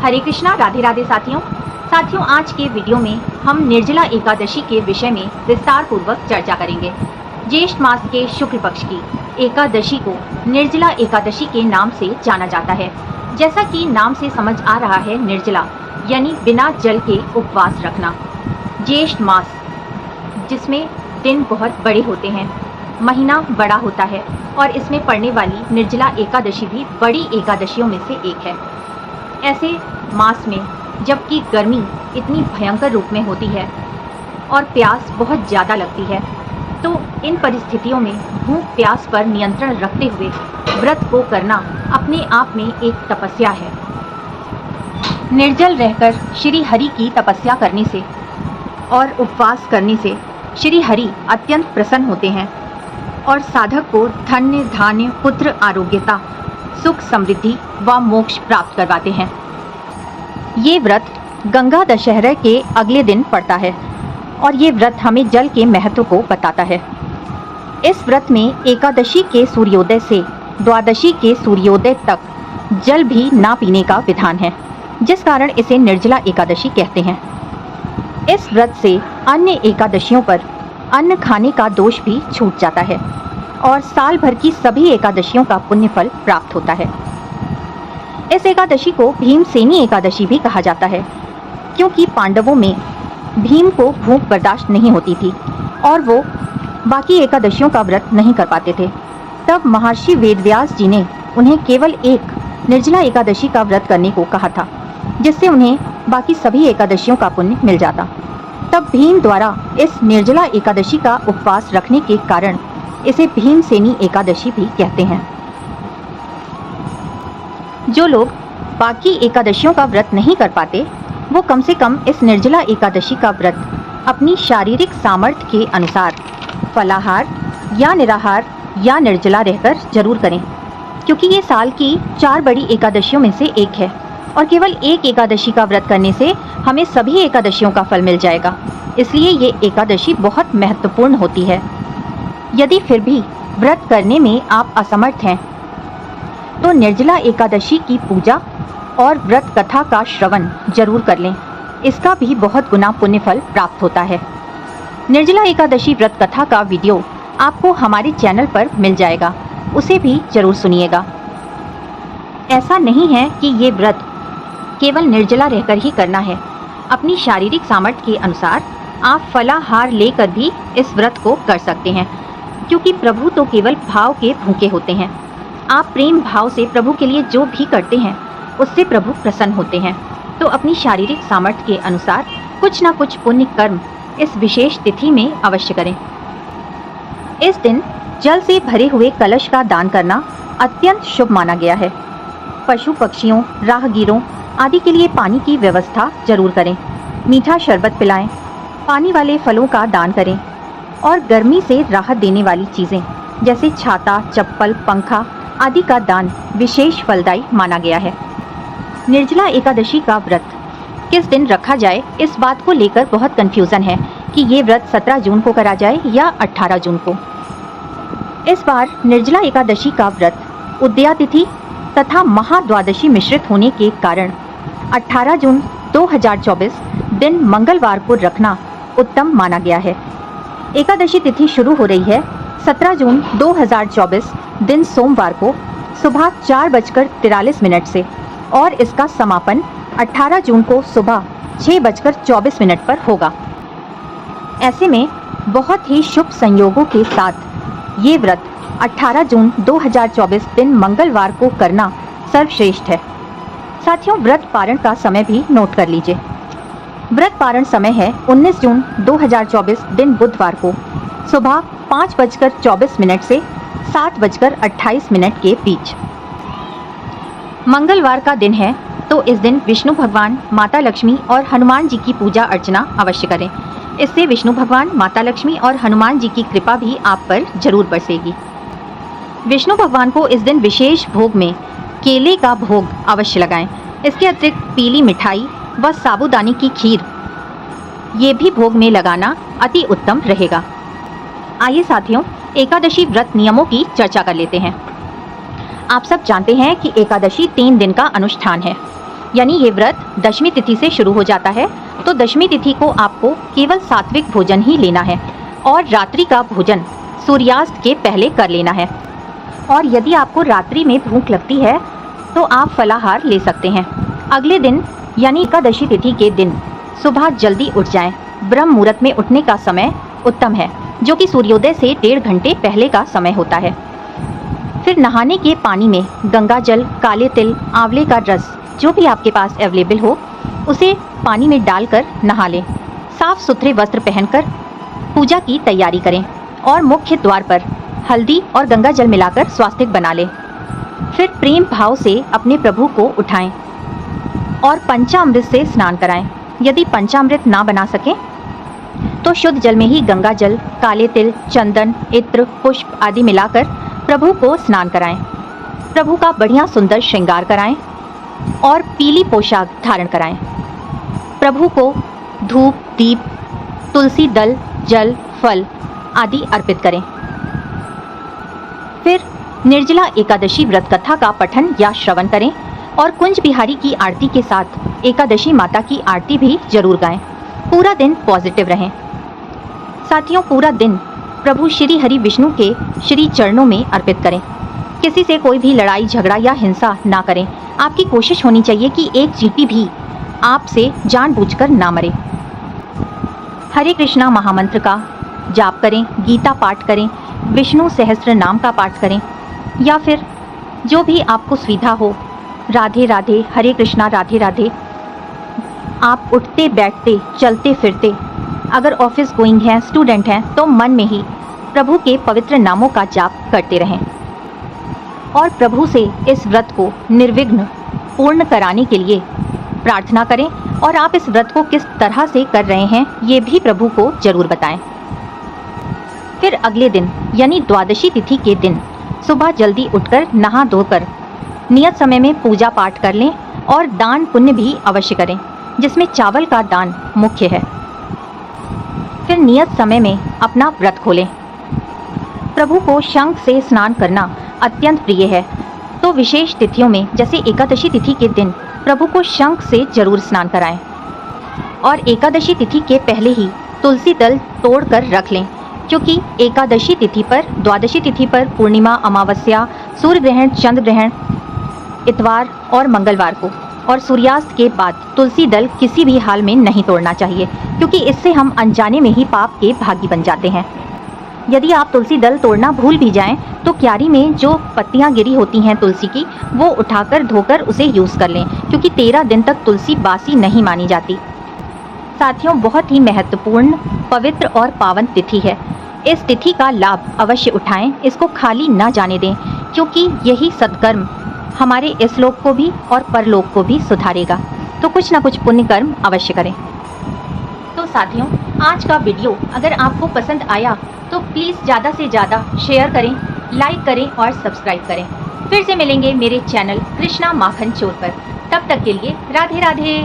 हरे कृष्णा, राधे राधे साथियों। आज के वीडियो में हम निर्जला एकादशी के विषय में विस्तार पूर्वक चर्चा करेंगे। ज्येष्ठ मास के शुक्ल पक्ष की एकादशी को निर्जला एकादशी के नाम से जाना जाता है। जैसा कि नाम से समझ आ रहा है, निर्जला यानी बिना जल के उपवास रखना। ज्येष्ठ मास जिसमें दिन बहुत बड़े होते हैं, महीना बड़ा होता है और इसमें पड़ने वाली निर्जला एकादशी भी बड़ी एकादशियों में से एक है। ऐसे मास में जबकि गर्मी इतनी भयंकर रूप में होती है और प्यास बहुत ज़्यादा लगती है, तो इन परिस्थितियों में भूख प्यास पर नियंत्रण रखते हुए व्रत को करना अपने आप में एक तपस्या है। निर्जल रहकर श्री हरि की तपस्या करने से और उपवास करने से श्री हरि अत्यंत प्रसन्न होते हैं और साधक को धन्य धान्य पुत्र आरोग्यता सुख समृद्धि व मोक्ष प्राप्त करवाते हैं। ये व्रत गंगा दशहरा के अगले दिन पड़ता है और ये व्रत हमें जल के महत्व को बताता है। इस व्रत में एकादशी के सूर्योदय से द्वादशी के सूर्योदय तक जल भी ना पीने का विधान है, जिस कारण इसे निर्जला एकादशी कहते हैं। इस व्रत से अन्य एकादशियों पर अन्न खाने का दोष भी छूट जाता है और साल भर की सभी एकादशियों का पुण्य फल प्राप्त होता है। इस एकादशी को भीमसेनी एकादशी भी कहा जाता है, क्योंकि पांडवों में भीम को भूख बर्दाश्त नहीं होती थी और वो बाकी एकादशियों का व्रत नहीं कर पाते थे। तब महर्षि वेदव्यास जी ने उन्हें केवल एक निर्जला एकादशी का व्रत करने को कहा था, जिससे उन्हें बाकी सभी एकादशियों का पुण्य मिल जाता। तब भीम द्वारा इस निर्जला एकादशी का उपवास रखने के कारण इसे भीमसेनी एकादशी भी कहते हैं। जो लोग बाकी एकादशियों का व्रत नहीं कर पाते, वो कम से कम इस निर्जला एकादशी का व्रत अपनी शारीरिक सामर्थ्य के अनुसार फलाहार या निराहार या निर्जला रहकर जरूर करें, क्योंकि ये साल की 4 बड़ी एकादशियों में से एक है और केवल एक एकादशी का व्रत करने से हमें सभी एकादशियों का फल मिल जाएगा। इसलिए ये एकादशी बहुत महत्वपूर्ण होती है। यदि फिर भी व्रत करने में आप असमर्थ हैं, तो निर्जला एकादशी की पूजा और व्रत कथा का श्रवण जरूर कर लें। इसका भी बहुत गुना पुण्य फल प्राप्त होता है। निर्जला एकादशी व्रत कथा का वीडियो आपको हमारे चैनल पर मिल जाएगा, उसे भी जरूर सुनिएगा। ऐसा नहीं है कि ये व्रत केवल निर्जला रहकर ही करना है। अपनी शारीरिक सामर्थ्य के अनुसार आप फलाहार लेकर भी इस व्रत को कर सकते हैं, क्योंकि प्रभु तो केवल भाव के भूखे होते हैं। आप प्रेम भाव से प्रभु के लिए जो भी करते हैं, उससे प्रभु प्रसन्न होते हैं। तो अपनी शारीरिक सामर्थ्य के अनुसार कुछ ना कुछ पुण्य कर्म इस विशेष तिथि में अवश्य करें। इस दिन जल से भरे हुए कलश का दान करना अत्यंत शुभ माना गया है। पशु पक्षियों, राहगीरों आदि के लिए पानी की व्यवस्था जरूर करें। मीठा शरबत पिलाएं, पानी वाले फलों का दान करें और गर्मी से राहत देने वाली चीज़ें जैसे छाता, चप्पल, पंखा आदि का दान विशेष फलदायी माना गया है। निर्जला एकादशी का व्रत किस दिन रखा जाए, इस बात को लेकर बहुत कंफ्यूजन है कि ये व्रत 17 जून को करा जाए या 18 जून को। इस बार निर्जला एकादशी का व्रत उदया तिथि तथा महाद्वादशी मिश्रित होने के कारण 18 जून 2024 दिन मंगलवार को रखना उत्तम माना गया है। एकादशी तिथि शुरू हो रही है 17 जून 2024 दिन सोमवार को सुबह 4:43 से और इसका समापन 18 जून को सुबह 6:24 पर होगा। ऐसे में बहुत ही शुभ संयोगों के साथ ये व्रत 18 जून 2024 दिन मंगलवार को करना सर्वश्रेष्ठ है। साथियों, व्रत पारण का समय भी नोट कर लीजिए। व्रत पारण समय है 19 जून 2024 दिन बुधवार को सुबह 5:24 से 7:28 के बीच। मंगलवार का दिन है, तो इस दिन विष्णु भगवान, माता लक्ष्मी और हनुमान जी की पूजा अर्चना अवश्य करें। इससे विष्णु भगवान, माता लक्ष्मी और हनुमान जी की कृपा भी आप पर जरूर बरसेगी। विष्णु भगवान को इस दिन विशेष भोग में केले का भोग अवश्य लगाएं। इसके अतिरिक्त पीली मिठाई व साबूदाने की खीर ये भी भोग में लगाना अति उत्तम रहेगा। आइए साथियों, एकादशी व्रत नियमों की चर्चा कर लेते हैं। आप सब जानते हैं कि एकादशी 3 दिन का अनुष्ठान है। यानी ये व्रत दशमी तिथि से शुरू हो जाता है, तो दशमी तिथि को आपको केवल सात्विक भोजन ही लेना है और रात्रि का भोजन सूर्यास्त के पहले कर लेना है। और यदि आपको रात्रि में भूख लगती है तो आप फलाहार ले सकते हैं। अगले दिन यानी एकादशी तिथि के दिन सुबह जल्दी उठ जाएं। ब्रह्म मुहूर्त में उठने का समय उत्तम है, जो कि सूर्योदय से 1.5 घंटे पहले का समय होता है। फिर नहाने के पानी में गंगा जल, काले तिल, आंवले का रस जो भी आपके पास अवेलेबल हो उसे पानी में डालकर नहा लें। साफ सुथरे वस्त्र पहनकर पूजा की तैयारी करें और मुख्य द्वार पर हल्दी और गंगा जल मिलाकर स्वास्तिक बना लें। फिर प्रेम भाव से अपने प्रभु को उठाएं और पंचामृत से स्नान कराएं। यदि पंचामृत ना बना सकें तो शुद्ध जल में ही गंगा जल, काले तिल, चंदन, इत्र, पुष्प आदि मिलाकर प्रभु को स्नान कराएं। प्रभु का बढ़िया सुंदर श्रृंगार कराएं और पीली पोशाक धारण कराएं। प्रभु को धूप, दीप, तुलसी दल, जल, फल आदि अर्पित करें। फिर निर्जला एकादशी व्रत कथा का पठन या श्रवण करें और कुंज बिहारी की आरती के साथ एकादशी माता की आरती भी जरूर गाएं। पूरा दिन पॉजिटिव रहें। साथियों, पूरा दिन प्रभु श्री हरि विष्णु के श्री चरणों में अर्पित करें। किसी से कोई भी लड़ाई झगड़ा या हिंसा ना करें। आपकी कोशिश होनी चाहिए कि एक चींटी भी आपसे जानबूझकर ना मरे। हरे कृष्णा महामंत्र का जाप करें, गीता पाठ करें, विष्णु सहस्त्र नाम का पाठ करें या फिर जो भी आपको सुविधा हो। राधे राधे, हरे कृष्णा, राधे राधे। आप उठते बैठते चलते फिरते, अगर ऑफिस गोइंग हैं, स्टूडेंट हैं, तो मन में ही प्रभु के पवित्र नामों का जाप करते रहें और प्रभु से इस व्रत को निर्विघ्न पूर्ण कराने के लिए प्रार्थना करें। और आप इस व्रत को किस तरह से कर रहे हैं ये भी प्रभु को जरूर बताएं। फिर अगले दिन यानी द्वादशी तिथि के दिन सुबह जल्दी उठकर नहा धोकर नियत समय में पूजा पाठ कर लें और दान पुण्य भी अवश्य करें, जिसमें चावल का दान मुख्य है। फिर नियत समय में अपना व्रत खोलें। प्रभु को शंख से स्नान करना अत्यंत प्रिय है, तो विशेष तिथियों में जैसे एकादशी तिथि के दिन प्रभु को शंख से जरूर स्नान कराएं और एकादशी तिथि के पहले ही तुलसी दल तोड़कर रख लें, क्योंकि एकादशी तिथि पर, द्वादशी तिथि पर पूर्णिमा, अमावस्या, सूर्य ग्रहण, चंद्र ग्रहण, इतवार और मंगलवार को और सूर्यास्त के बाद तुलसी दल किसी भी हाल में नहीं तोड़ना चाहिए, क्योंकि इससे हम अनजाने में ही पाप के भागी बन जाते हैं। यदि आप तुलसी दल तोड़ना भूल भी जाएं तो क्यारी में जो पत्तियां गिरी होती हैं तुलसी की, वो उठाकर धोकर उसे यूज़ कर लें, क्योंकि 13 दिन तक तुलसी बासी नहीं मानी जाती। साथियों, बहुत ही महत्वपूर्ण, पवित्र और पावन तिथि है। इस तिथि का लाभ अवश्य उठाएं, इसको खाली ना जाने दें, क्योंकि यही सत्कर्म हमारे इस लोक को भी और परलोक को भी सुधारेगा। तो कुछ ना कुछ पुण्य कर्म अवश्य करें। तो साथियों, आज का वीडियो अगर आपको पसंद आया तो प्लीज़ ज़्यादा से ज़्यादा शेयर करें, लाइक करें और सब्सक्राइब करें। फिर से मिलेंगे मेरे चैनल कृष्णा माखन चोर पर। तब तक के लिए राधे राधे।